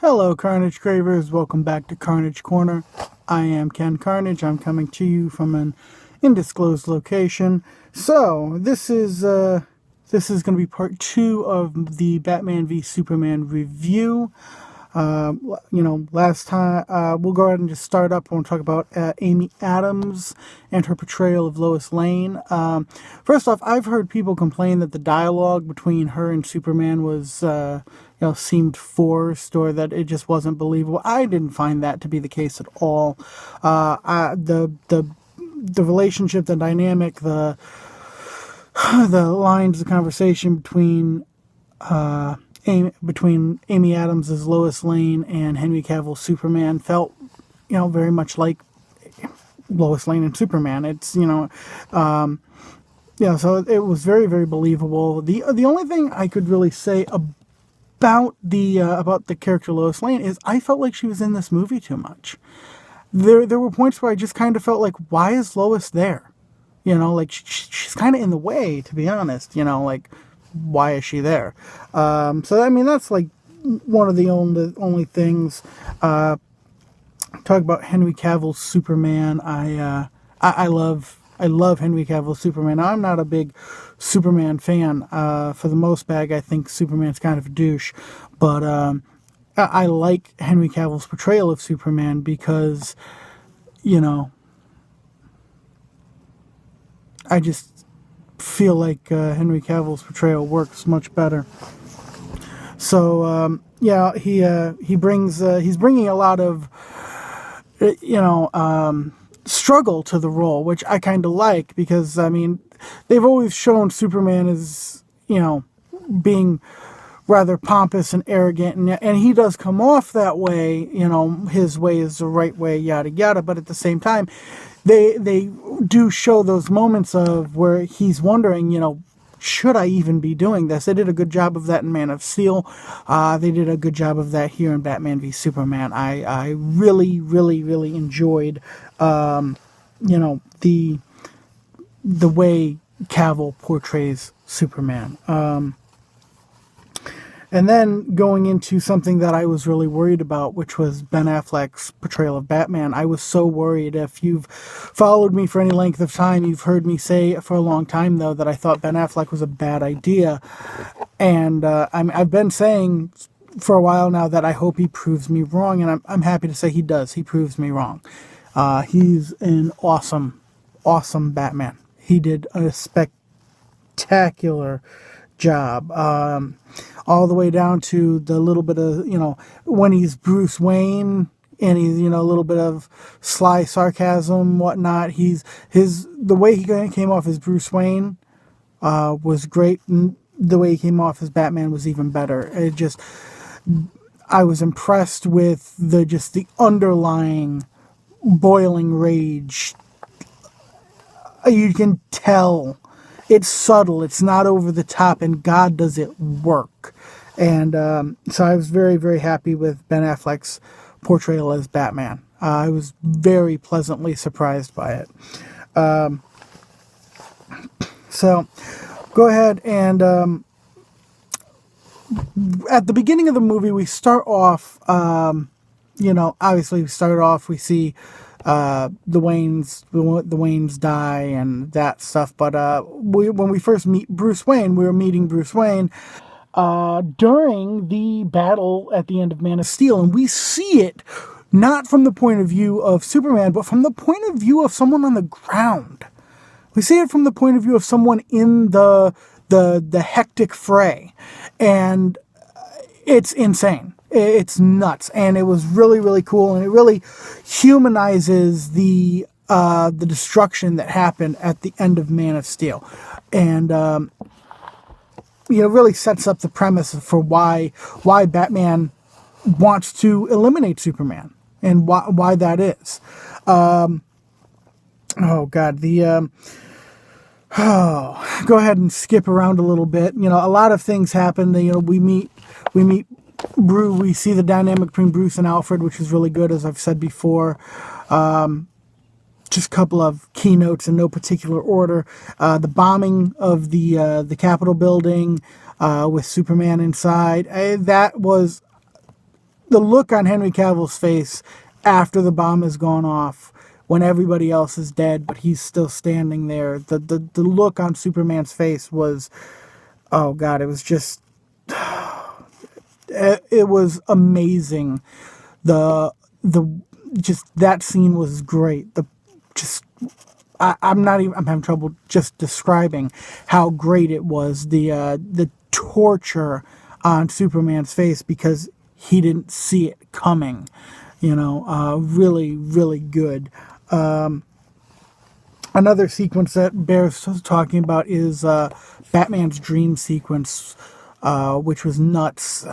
Hello, Carnage Cravers. Welcome back to Carnage Corner. I am Ken Carnage. I'm coming to you from an undisclosed location. So, this is going to be part 2 of the Batman v Superman review. Last time, we'll go ahead and just start up. We'll talk about Amy Adams and her portrayal of Lois Lane. First off, I've heard people complain that the dialogue between her and Superman was, seemed forced, or that it just wasn't believable. I didn't find that to be the case at all. The relationship, the dynamic, the lines of conversation between Amy Adams as Lois Lane and Henry Cavill Superman felt, very much like Lois Lane and Superman. It's, so it was very, very believable. The only thing I could really say about the character Lois Lane is I felt like she was in this movie too much. There were points where I just kind of felt like, why is Lois there? She's kind of in the way, to be honest. Why is she there? That's like one of the only things. Talk about Henry Cavill's Superman. I love Henry Cavill's Superman. Now, I'm not a big Superman fan. For the most part, I think Superman's kind of a douche. But I like Henry Cavill's portrayal of Superman because, I just feel like Henry Cavill's portrayal works much better. So he's bringing a lot of struggle to the role, which I kind of like, because they've always shown Superman as being rather pompous and arrogant, and he does come off that way. His way is the right way, yada yada. But at the same time, they do show those moments of where he's wondering, should I even be doing this? They did a good job of that in Man of Steel. They did a good job of that here in Batman v Superman. I really, really, really enjoyed, the way Cavill portrays Superman. And then going into something that I was really worried about, which was Ben Affleck's portrayal of Batman. I was so worried. If you've followed me for any length of time, you've heard me say for a long time, though, that I thought Ben Affleck was a bad idea. And I've been saying for a while now that I hope he proves me wrong, and I'm happy to say he does. He proves me wrong. He's an awesome, awesome Batman. He did a spectacular job, all the way down to the little bit of, when he's Bruce Wayne and he's, a little bit of sly sarcasm, whatnot. The way he came off as Bruce Wayne was great, and the way he came off as Batman was even better. I was impressed with the underlying boiling rage. You can tell. It's subtle, it's not over the top, and God does it work. And so I was very, very happy with Ben Affleck's portrayal as Batman. I was very pleasantly surprised by it. So go ahead and at the beginning of the movie, we start off, obviously we start off, we see the Waynes die and that stuff. But when we first meet Bruce Wayne, we were meeting Bruce Wayne during the battle at the end of Man of Steel, and we see it not from the point of view of Superman, but from the point of view of someone on the ground. We see it from the point of view of someone in the hectic fray, and it's insane. It's nuts, and it was really, really cool, and it really humanizes the destruction that happened at the end of Man of Steel, and really sets up the premise for why Batman wants to eliminate Superman and why that is. Go ahead and skip around a little bit. A lot of things happen. We meet Bruce. We see the dynamic between Bruce and Alfred, which is really good, as I've said before. Just a couple of keynotes in no particular order. The bombing of the Capitol building with Superman inside. That was the look on Henry Cavill's face after the bomb has gone off, when everybody else is dead, but he's still standing there. The look on Superman's face was, oh God, it was just, it was amazing. The just that scene was great. I'm having trouble just describing how great it was. The torture on Superman's face because he didn't see it coming. Really, really good. Another sequence that bears talking about is Batman's dream sequence, which was nuts.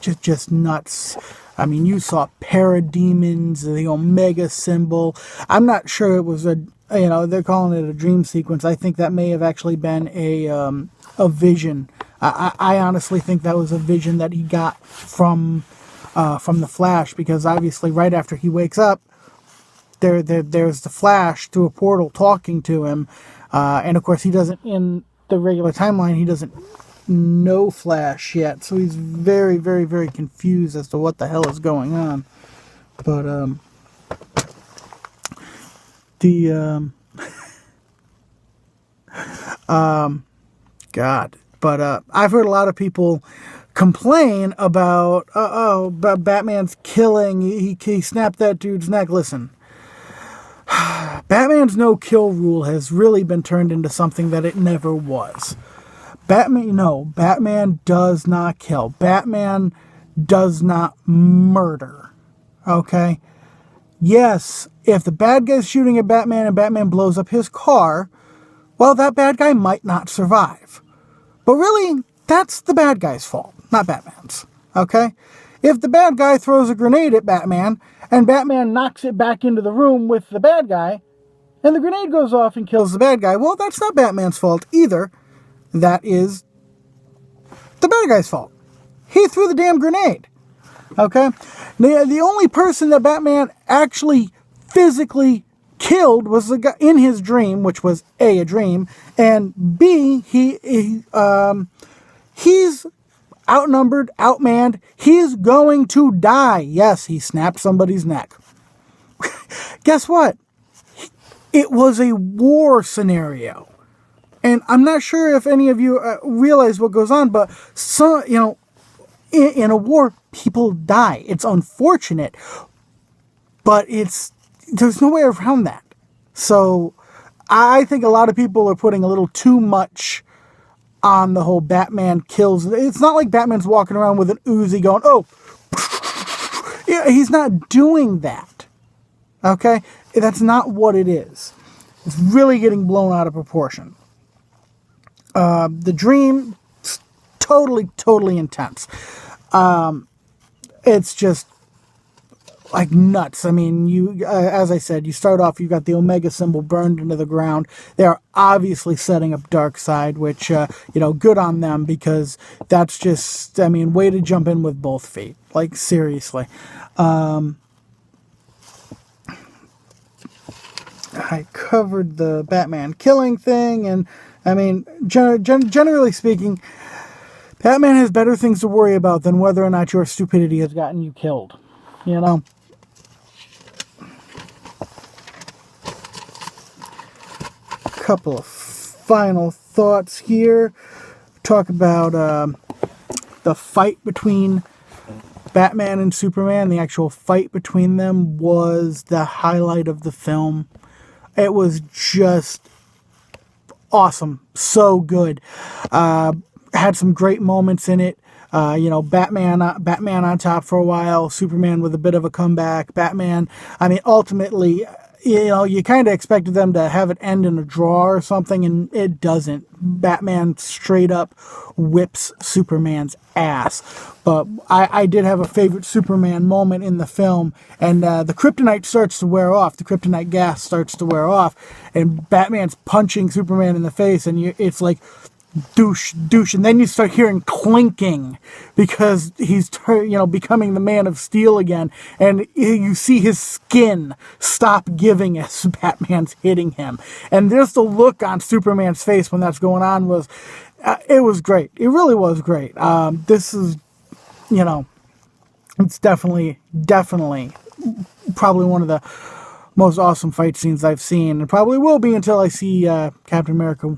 Just nuts. I mean, you saw parademons, the Omega symbol. I'm not sure it was they're calling it a dream sequence. I think that may have actually been a vision. I honestly think that was a vision that he got from the Flash, because obviously right after he wakes up, there's the Flash through a portal talking to him, and of course he doesn't, in the regular timeline, he doesn't know Flash yet, so he's very, very, very confused as to what the hell is going on. But God, but I've heard a lot of people complain about Batman's killing. He snapped that dude's neck. Listen, Batman's no-kill rule has really been turned into something that it never was. Batman does not kill. Batman does not murder. Okay? Yes, if the bad guy's shooting at Batman and Batman blows up his car, well, that bad guy might not survive. But really, that's the bad guy's fault, not Batman's. Okay? If the bad guy throws a grenade at Batman, and Batman knocks it back into the room with the bad guy, and the grenade goes off and kills the bad guy, well, that's not Batman's fault either. That is the bad guy's fault. He threw the damn grenade. Okay? The only person that Batman actually physically killed was the guy in his dream, which was A, a dream, and B, he's outnumbered, outmanned. He's going to die. Yes, he snapped somebody's neck. Guess what? It was a war scenario. And I'm not sure if any of you realize what goes on, but in a war, people die. It's unfortunate, but there's no way around that. So I think a lot of people are putting a little too much on the whole Batman kills. It's not like Batman's walking around with an Uzi going, oh, yeah, he's not doing that. Okay? That's not what it is. It's really getting blown out of proportion. The dream, totally, totally intense. It's just like nuts. I mean, as I said, you start off, you've got the Omega symbol burned into the ground. They're obviously setting up Darkseid, which, good on them, because that's just, I mean, way to jump in with both feet. Like, seriously. I covered the Batman killing thing, and I mean, generally speaking, Batman has better things to worry about than whether or not your stupidity has gotten you killed. Couple of final thoughts here. Talk about the fight between Batman and Superman. The actual fight between them was the highlight of the film. It was just awesome. So good. Had some great moments in it. Batman on top for a while, Superman with a bit of a comeback. Batman, I mean, ultimately, you kind of expected them to have it end in a draw or something, and it doesn't. Batman straight up whips Superman's ass. But I did have a favorite Superman moment in the film, and the kryptonite starts to wear off. The kryptonite gas starts to wear off, and Batman's punching Superman in the face, and it's like, douche, douche, and then you start hearing clinking because he's becoming the Man of Steel again, and you see his skin stop giving as Batman's hitting him, and there's the look on Superman's face when that's going on was, it was great. It really was great. This is, It's definitely probably one of the most awesome fight scenes I've seen, and probably will be until I see Captain America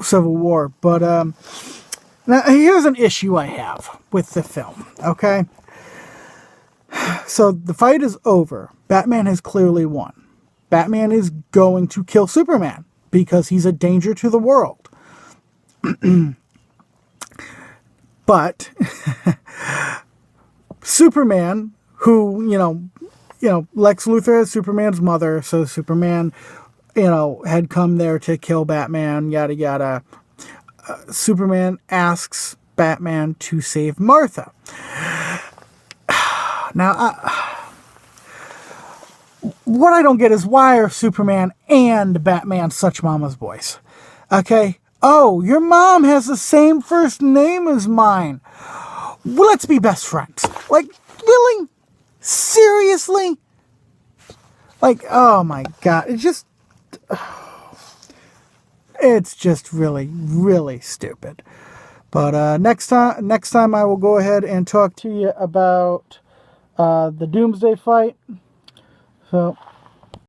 Civil War. But now here's an issue I have with the film, okay? So the fight is over. Batman has clearly won. Batman is going to kill Superman because he's a danger to the world. But Superman, who, Lex Luthor is Superman's mother, so Superman, had come there to kill Batman, yada yada. Superman asks Batman to save Martha. Now, what I don't get is, why are Superman and Batman such mama's boys? Okay? Oh, your mom has the same first name as mine. Well, let's be best friends. Like, really? Seriously? Like, oh my God. It's just really, really stupid. But next time I will go ahead and talk to you about the Doomsday fight. So